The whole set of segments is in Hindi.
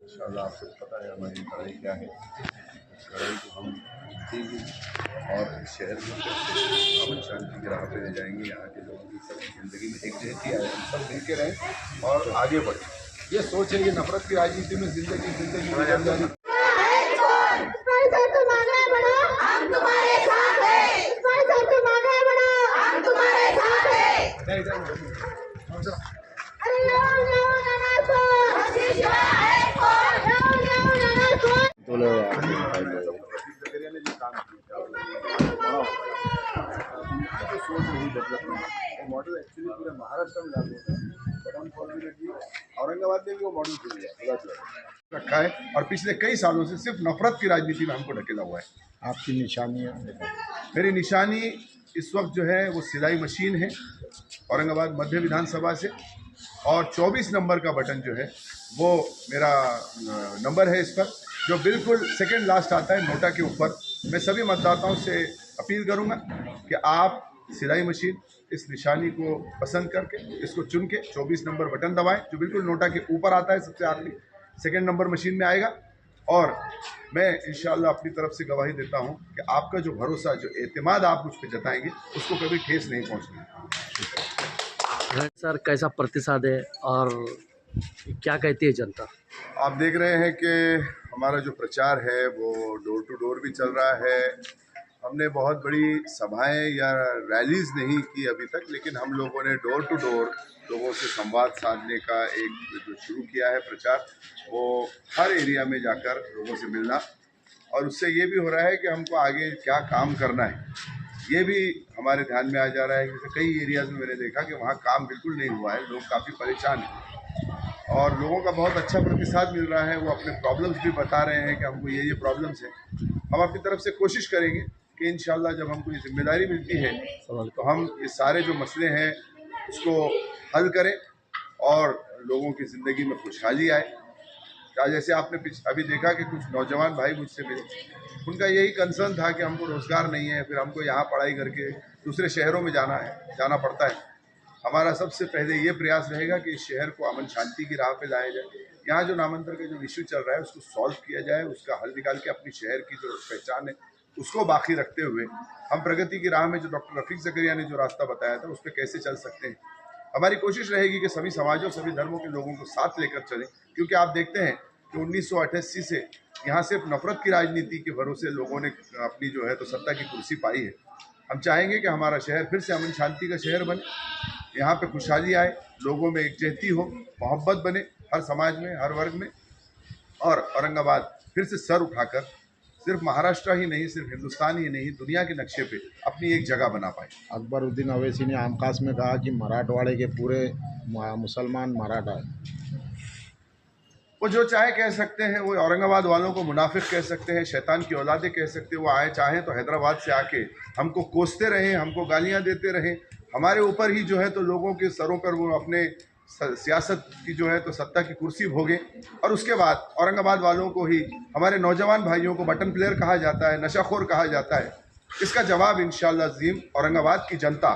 इंशाल्लाह आपको पता है हमारी कढ़ाई क्या है। इस कढ़ाई को हम देंगे और इस शहर को कैसे अमन शांति की राह पे ले जाएंगे। यहाँ के लोगों की सब ज़िंदगी में एक जैसी आए, हम सब मिल के रहें और आगे बढ़ें। ये सोच है, ये नफरत की राजनीति में ज़िंदगी में जब ने जो काम किया जो सोच रही डेवलपमेंट मॉडल एक्चुअली पूरे महाराष्ट्र में लागू होता है, बट अनफॉर्चुनेटली औरंगाबाद में भी वो मॉडल खुल गया रखा है और पिछले कई सालों से सिर्फ नफरत की राजनीति में हमको ढकेला हुआ है। आपकी निशानी है? मेरी निशानी इस वक्त जो है वो सिलाई मशीन है औरंगाबाद मध्य विधानसभा से, और 24 नंबर का बटन जो है वो मेरा नंबर है इस पर, जो बिल्कुल सेकंड लास्ट आता है नोटा के ऊपर। मैं सभी मतदाताओं से अपील करूंगा कि आप सिलाई मशीन इस निशानी को पसंद करके इसको चुन के 24 नंबर बटन दबाएं, जो बिल्कुल नोटा के ऊपर आता है, सबसे आखिरी सेकंड नंबर मशीन में आएगा। और मैं इंशाल्लाह अपनी तरफ से गवाही देता हूं कि आपका जो भरोसा, जो एतमाद आप मुझ पर जताएंगे, उसको कभी ठेस नहीं पहुंचनी। सर कैसा प्रतिसाद है और क्या कहती है जनता? आप देख रहे हैं कि हमारा जो प्रचार है वो डोर टू डोर भी चल रहा है। हमने बहुत बड़ी सभाएं या रैलीज नहीं की अभी तक, लेकिन हम लोगों ने डोर टू डोर लोगों से संवाद साधने का एक जो शुरू किया है प्रचार, वो हर एरिया में जाकर लोगों से मिलना, और उससे ये भी हो रहा है कि हमको आगे क्या काम करना है ये भी हमारे ध्यान में आ जा रहा है। जैसे कई एरियाज में मैंने देखा कि वहाँ काम बिल्कुल नहीं हुआ है, लोग काफ़ी परेशान हैं और लोगों का बहुत अच्छा प्रतिसाद मिल रहा है। वो अपने प्रॉब्लम्स भी बता रहे हैं कि हमको ये प्रॉब्लम्स हैं। हम अपनी तरफ से कोशिश करेंगे कि इंशाल्लाह जब हमको ये जिम्मेदारी मिलती है तो हम ये सारे जो मसले हैं उसको हल करें और लोगों की ज़िंदगी में खुशहाली आए। जैसे आपने अभी देखा कि कुछ नौजवान भाई मुझसे मिले, उनका यही कंसर्न था कि हमको रोज़गार नहीं है, फिर हमको यहाँ पढ़ाई करके दूसरे शहरों में जाना पड़ता है। हमारा सबसे पहले ये प्रयास रहेगा कि इस शहर को अमन शांति की राह पे लाया जाए। यहाँ जो नामांतर का जो इश्यू चल रहा है उसको सॉल्व किया जाए, उसका हल निकाल के अपनी शहर की जो पहचान है उसको बाकी रखते हुए हम प्रगति की राह में जो डॉक्टर रफीक ज़करिया ने जो रास्ता बताया था उस पर कैसे चल सकते हैं। हमारी कोशिश रहेगी कि सभी समाजों, सभी धर्मों के लोगों को साथ लेकर चलें, क्योंकि आप देखते हैं कि 1988 से यहाँ सिर्फ नफरत की राजनीति के भरोसे लोगों ने अपनी जो है तो सत्ता की कुर्सी पाई है। हम चाहेंगे कि हमारा शहर फिर से अमन शांति का शहर बने, यहाँ पे खुशहाली आए, लोगों में एकजुटती हो, मोहब्बत बने हर समाज में, हर वर्ग में, और औरंगाबाद फिर से सर उठाकर सिर्फ महाराष्ट्र ही नहीं, सिर्फ हिंदुस्तान ही नहीं, दुनिया के नक्शे पे अपनी एक जगह बना पाए। अकबरुद्दीन अवैसी ने आमखास में कहा कि मराठवाड़े के पूरे मुसलमान मराठा है। वो जो चाहे कह सकते हैं, वो औरंगाबाद वालों को मुनाफिक कह सकते हैं, शैतान की औलादें कह सकते हैं। वो चाहें तो हैदराबाद से आके हमको कोसते रहें, हमको गालियां देते रहें, हमारे ऊपर ही जो है तो लोगों के सरों पर वो अपने सियासत की जो है तो सत्ता की कुर्सी भोगे, और उसके बाद औरंगाबाद वालों को ही, हमारे नौजवान भाइयों को बटन प्लेयर कहा जाता है, नशाखोर कहा जाता है। इसका जवाब इंशाअल्लाह अज़ीम औरंगाबाद की जनता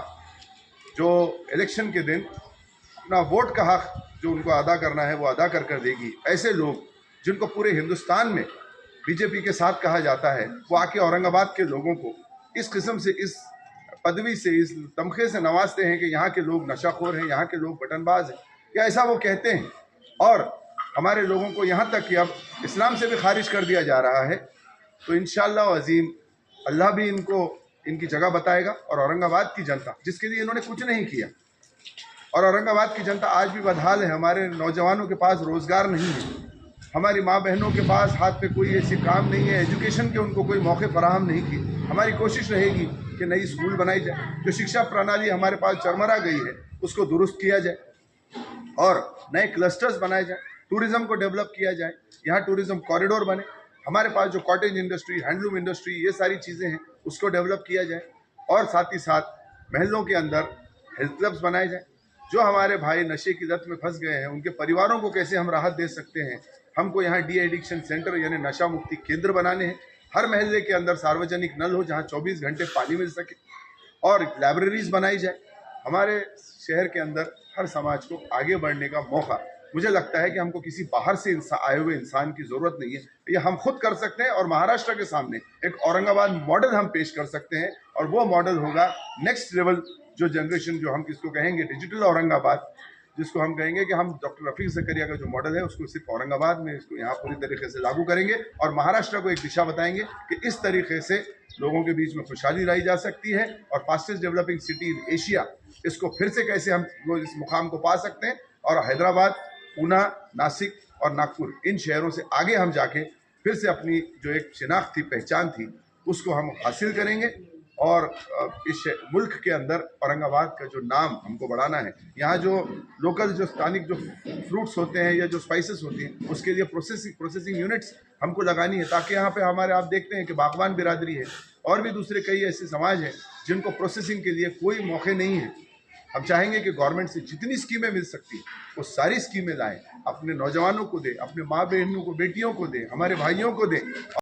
जो इलेक्शन के दिन अपना वोट का हक जो उनको अदा करना है वो अदा कर देगी। ऐसे लोग जिनको पूरे हिंदुस्तान में बीजेपी के साथ कहा जाता है, वो आके औरंगाबाद के लोगों को इस किस्म से, इस पदवी से, इस तमखे से नवाजते हैं कि यहाँ के लोग नशाखोर हैं, यहाँ के लोग बटनबाज हैं, या ऐसा वो कहते हैं। और हमारे लोगों को यहाँ तक कि अब इस्लाम से भी खारिज कर दिया जा रहा है। तो इंशाअल्लाह अज़ीम अल्लाह भी इनको इनकी जगह बताएगा, और औरंगाबाद की जनता जिसके लिए इन्होंने कुछ नहीं किया, और औरंगाबाद की जनता आज भी बदहाल है। हमारे नौजवानों के पास रोज़गार नहीं है, हमारी माँ बहनों के पास हाथ पे कोई ऐसी काम नहीं है, एजुकेशन के उनको कोई मौके फराहम नहीं किए। हमारी कोशिश रहेगी कि नई स्कूल बनाई जाए, जो शिक्षा प्रणाली हमारे पास चरमरा गई है उसको दुरुस्त किया जाए, और नए क्लस्टर्स बनाए जाए, टूरिज़्म को डेवलप किया जाए, यहाँ टूरिज़्म कॉरिडोर बने। हमारे पास जो कॉटेज इंडस्ट्री, हैंडलूम इंडस्ट्री, ये सारी चीज़ें हैं उसको डेवलप किया जाए, और साथ ही साथ महलों के अंदर हेल्थ क्लब्स बनाए जाए। जो हमारे भाई नशे की लत में फंस गए हैं उनके परिवारों को कैसे हम राहत दे सकते हैं, हमको यहाँ डी एडिक्शन सेंटर यानी नशा मुक्ति केंद्र बनाने हैं। हर महल्ले के अंदर सार्वजनिक नल हो जहाँ 24 घंटे पानी मिल सके, और लाइब्रेरीज बनाई जाए। हमारे शहर के अंदर हर समाज को आगे बढ़ने का मौका मुझे लगता है कि हमको किसी बाहर से आए हुए इंसान की ज़रूरत नहीं है, ये हम खुद कर सकते हैं। और महाराष्ट्र के सामने एक औरंगाबाद मॉडल हम पेश कर सकते हैं, और वो मॉडल होगा नेक्स्ट लेवल जो जनरेशन, जो हम किसको कहेंगे डिजिटल औरंगाबाद, जिसको हम कहेंगे कि हम डॉक्टर रफ़ीक ज़करिया का जो मॉडल है उसको सिर्फ औरंगाबाद में इसको यहाँ पूरी तरीके से लागू करेंगे, और महाराष्ट्र को एक दिशा बताएंगे कि इस तरीके से लोगों के बीच में खुशहाली लाई जा सकती है, और fastest developing city in Asia इसको फिर से कैसे हम लोग इस मुकाम को पा सकते हैं। और हैदराबाद, पूना, नासिक और नागपुर, इन शहरों से आगे हम जाके फिर से अपनी जो एक शिनाख्त थी, पहचान थी, उसको हम हासिल करेंगे। और इस मुल्क के अंदर औरंगाबाद का जो नाम हमको बढ़ाना है, यहाँ जो लोकल जो स्थानिक जो फ्रूट्स होते हैं या जो स्पाइसेस होती हैं, उसके लिए प्रोसेसिंग यूनिट्स हमको लगानी है, ताकि यहाँ पे हमारे, आप देखते हैं कि बागवान बिरादरी है और भी दूसरे कई ऐसे समाज हैं जिनको प्रोसेसिंग के लिए कोई मौके नहीं है। हम चाहेंगे कि गवर्नमेंट से जितनी स्कीमें मिल सकती वो सारी स्कीमें लाएं, अपने नौजवानों को दें, अपने माँ बहनों को, बेटियों को दें, हमारे भाइयों को दें।